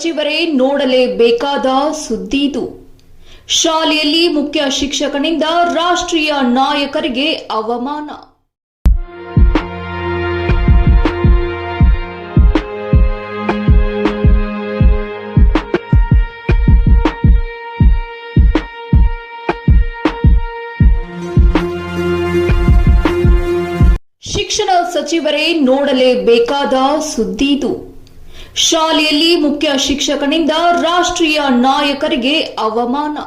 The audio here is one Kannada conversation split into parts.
ಸಚಿವರೇ ನೋಡಲೇಬೇಕಾದ ಸುದ್ದಿ ಇದು. ಶಾಲೆಯಲ್ಲಿ ಮುಖ್ಯ ಶಿಕ್ಷಕನಿಂದ ರಾಷ್ಟ್ರೀಯ ನಾಯಕರಿಗೆ ಅವಮಾನ. ಶಿಕ್ಷಣ ಸಚಿವರೇ ನೋಡಲೇಬೇಕಾದ ಸುದ್ದಿ ಇದು. ಶಾಲೆಯಲ್ಲಿ ಮುಖ್ಯ ಶಿಕ್ಷಕನಿಂದ ರಾಷ್ಟ್ರೀಯ ನಾಯಕರಿಗೆ ಅವಮಾನ.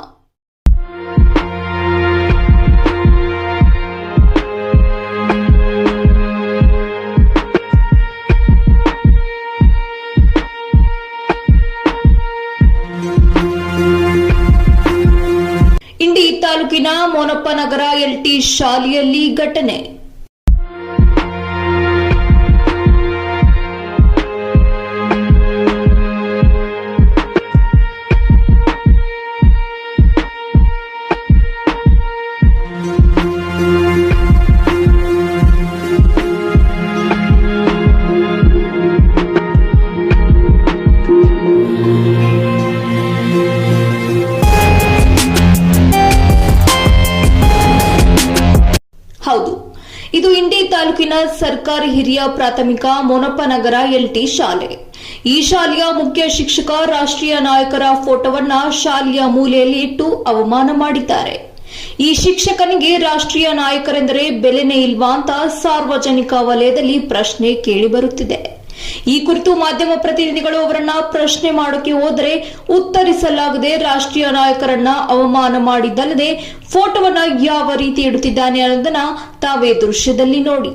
ಇಂಡಿ ತಾಲೂಕಿನ ಮೋನಪ್ಪನಗರ ಎಲ್ಟಿ ಶಾಲೆಯಲ್ಲಿ ಘಟನೆ. ಹೌದು, ಇದು ಇಂಡಿ ತಾಲೂಕಿನ ಸರ್ಕಾರಿ ಹಿರಿಯ ಪ್ರಾಥಮಿಕ ಮೋನಪ್ಪನಗರ ಎಲ್ಟಿ ಶಾಲೆ. ಈ ಶಾಲೆಯ ಮುಖ್ಯ ಶಿಕ್ಷಕ ರಾಷ್ಟ್ರೀಯ ನಾಯಕರ ಫೋಟೋವನ್ನ ಶಾಲೆಯ ಮೂಲೆಯಲ್ಲಿ ಇಟ್ಟು ಅವಮಾನ ಮಾಡಿದ್ದಾರೆ. ಈ ಶಿಕ್ಷಕನಿಗೆ ರಾಷ್ಟ್ರೀಯ ನಾಯಕರೆಂದರೆ ಬೆಲೆನೇ ಇಲ್ವಾ ಅಂತ ಸಾರ್ವಜನಿಕ ವಲಯದಲ್ಲಿ ಪ್ರಶ್ನೆ ಕೇಳಿಬರುತ್ತಿದೆ. ಈ ಕುರಿತು ಮಾಧ್ಯಮ ಪ್ರತಿನಿಧಿಗಳು ಅವರನ್ನ ಪ್ರಶ್ನೆ ಮಾಡೋಕೆ ಹೋದರೆ ಉತ್ತರಿಸಲಾಗದೆ ರಾಷ್ಟ್ರೀಯ ನಾಯಕರನ್ನ ಅವಮಾನ ಮಾಡಿದ್ದಲ್ಲದೆ ಫೋಟೋವನ್ನ ಯಾವ ರೀತಿ ಇಡುತ್ತಿದ್ದಾನೆ ಅನ್ನೋದನ್ನ ತಾವೇ ದೃಶ್ಯದಲ್ಲಿ ನೋಡಿ.